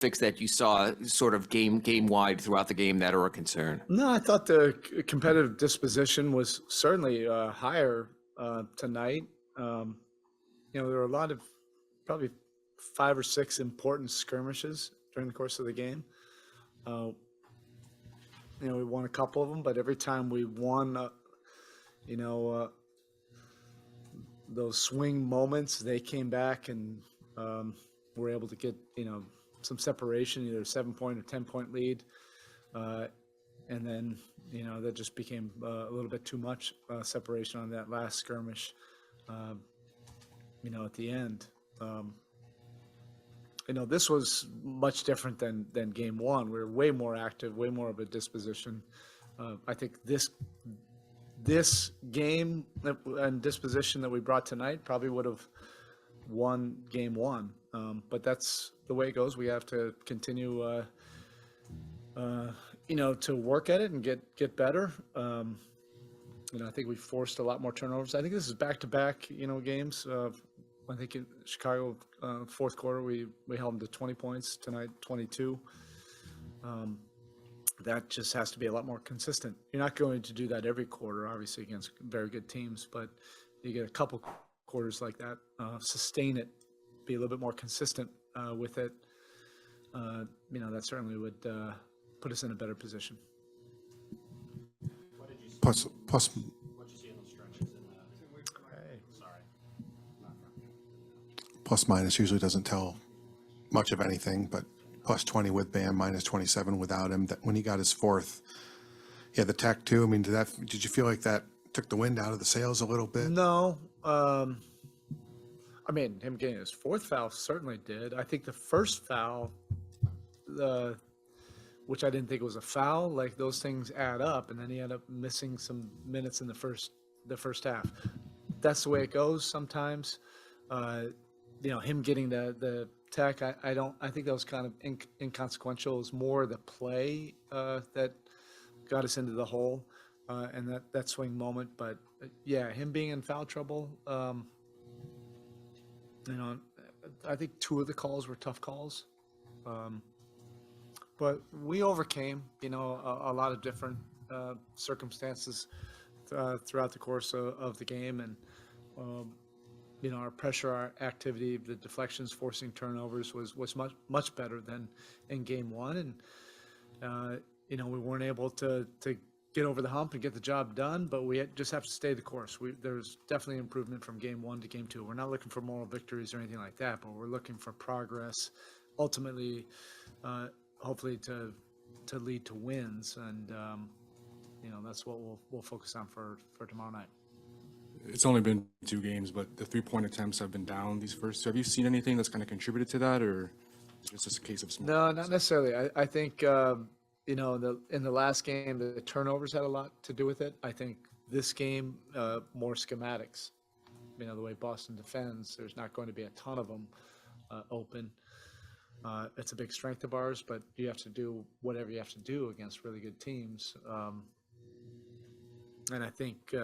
that you saw sort of game wide throughout the game that are a concern? No, I thought the competitive disposition was certainly higher tonight. There were a lot of probably 5 or 6 important skirmishes during the course of the game. We won a couple of them, but every time we won, those swing moments, they came back and were able to get, some separation, either a 7-point or 10-point lead. And then, that just became a little bit too much separation on that last skirmish, at the end. This was much different than game one. We were way more active, way more of a disposition. I think this game and disposition that we brought tonight probably would have won game one. But that's the way it goes. We have to continue, to work at it and get better. I think we forced a lot more turnovers. I think this is back-to-back, games. I think in Chicago, fourth quarter, we held them to 20 points. Tonight, 22. That just has to be a lot more consistent. You're not going to do that every quarter, obviously, against very good teams, but you get a couple quarters like that, sustain it, be a little bit more consistent with it. That certainly would put us in a better position. What did you see? Plus, What did you see in those stretches? plus minus usually doesn't tell much of anything, but plus 20 with Bam, minus 27 without him. That when he got his fourth, he had the tech too. I mean, did you feel like that took the wind out of the sails a little bit? No. Him getting his fourth foul certainly did. I think the first foul, which I didn't think was a foul, like those things add up, and then he ended up missing some minutes in the first half. That's the way it goes sometimes. Him getting the tech, I think that was kind of inconsequential. It was more the play that got us into the hole and that swing moment. But him being in foul trouble, I think 2 of the calls were tough calls. But we overcame, a lot of different circumstances throughout the course of the game. And, our pressure, our activity, the deflections, forcing turnovers was much better than in game one. And, we weren't able to get over the hump and get the job done, but we just have to stay the course. There's definitely improvement from game one to game two. We're not looking for moral victories or anything like that, but we're looking for progress, ultimately, hopefully to lead to wins. And, that's what we'll focus on for tomorrow night. It's only been 2 games, but the 3-point attempts have been down these first 2. Have you seen anything that's kind of contributed to that, or is it just a case of small? No, not necessarily. I think, in the last game, the turnovers had a lot to do with it. I think this game, more schematics. The way Boston defends, there's not going to be a ton of them open. It's a big strength of ours, but you have to do whatever you have to do against really good teams. And I think,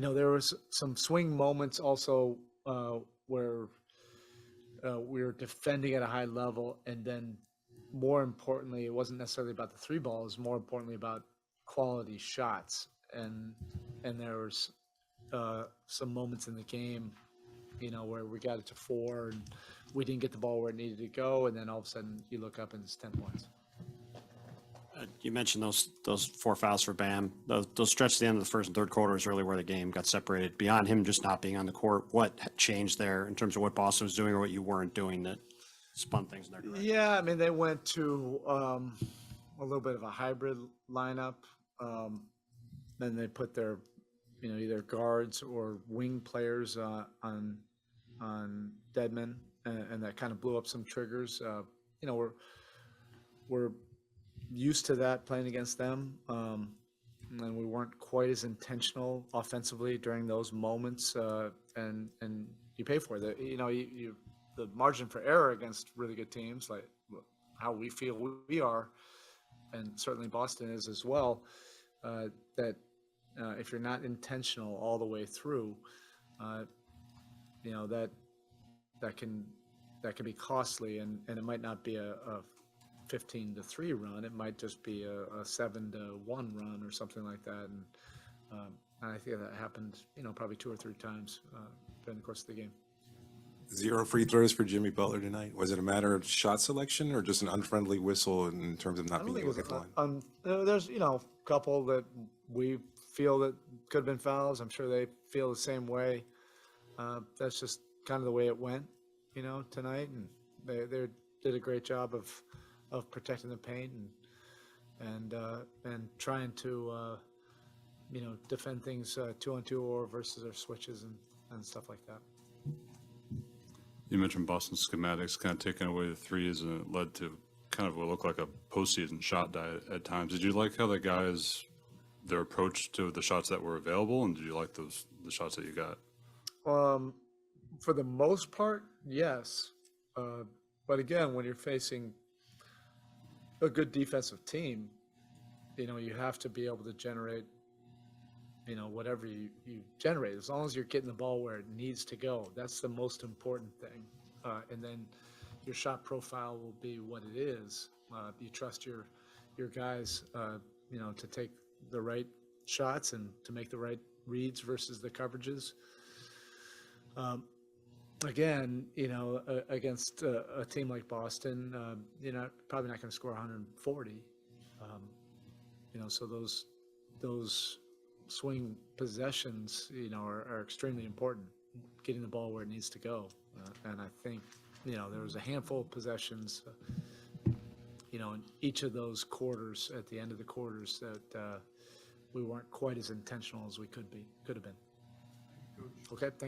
there was some swing moments also where we were defending at a high level, and then more importantly, it wasn't necessarily about the 3 ball, it was more importantly about quality shots. And there was some moments in the game, where we got it to 4 and we didn't get the ball where it needed to go, and then all of a sudden you look up and it's 10 points. You mentioned those 4 fouls for Bam. Those stretches at the end of the first and third quarters, really where the game got separated. Beyond him just not being on the court, what changed there in terms of what Boston was doing or what you weren't doing that spun things in their direction? Yeah, they went to a little bit of a hybrid lineup. Then they put their, either guards or wing players on Deadman, and that kind of blew up some triggers. We're used to that playing against them, and we weren't quite as intentional offensively during those moments. And you pay for it. The margin for error against really good teams, like how we feel we are, and certainly Boston is as well, that if you're not intentional all the way through, that can that can be costly, and it might not be a 15-3 run. It might just be a 7-1 run or something like that. And I think that happened, probably 2 or 3 times during the course of the game. 0 free throws for Jimmy Butler tonight. Was it a matter of shot selection or just an unfriendly whistle in terms of I not don't being think it able to was. get the line? There's a couple that we feel that could have been fouls. I'm sure they feel the same way. That's just kind of the way it went, tonight, and they did a great job of protecting the paint and trying to defend things 2-on-2 or versus their switches and stuff like that. You mentioned Boston schematics kind of taking away the threes, and it led to kind of what looked like a postseason shot diet at times. Did you like how the guys, their approach to the shots that were available, and did you like the shots that you got? For the most part, yes. But again, when you're facing a good defensive team, you have to be able to generate, whatever you generate, as long as you're getting the ball where it needs to go. That's the most important thing. And then your shot profile will be what it is. You trust your guys, to take the right shots and to make the right reads versus the coverages. Again, against a team like Boston, probably not going to score 140. So those swing possessions, are extremely important, getting the ball where it needs to go. And I think, there was a handful of possessions, in each of those quarters, at the end of the quarters, that we weren't quite as intentional as we could have been. Okay, thank you.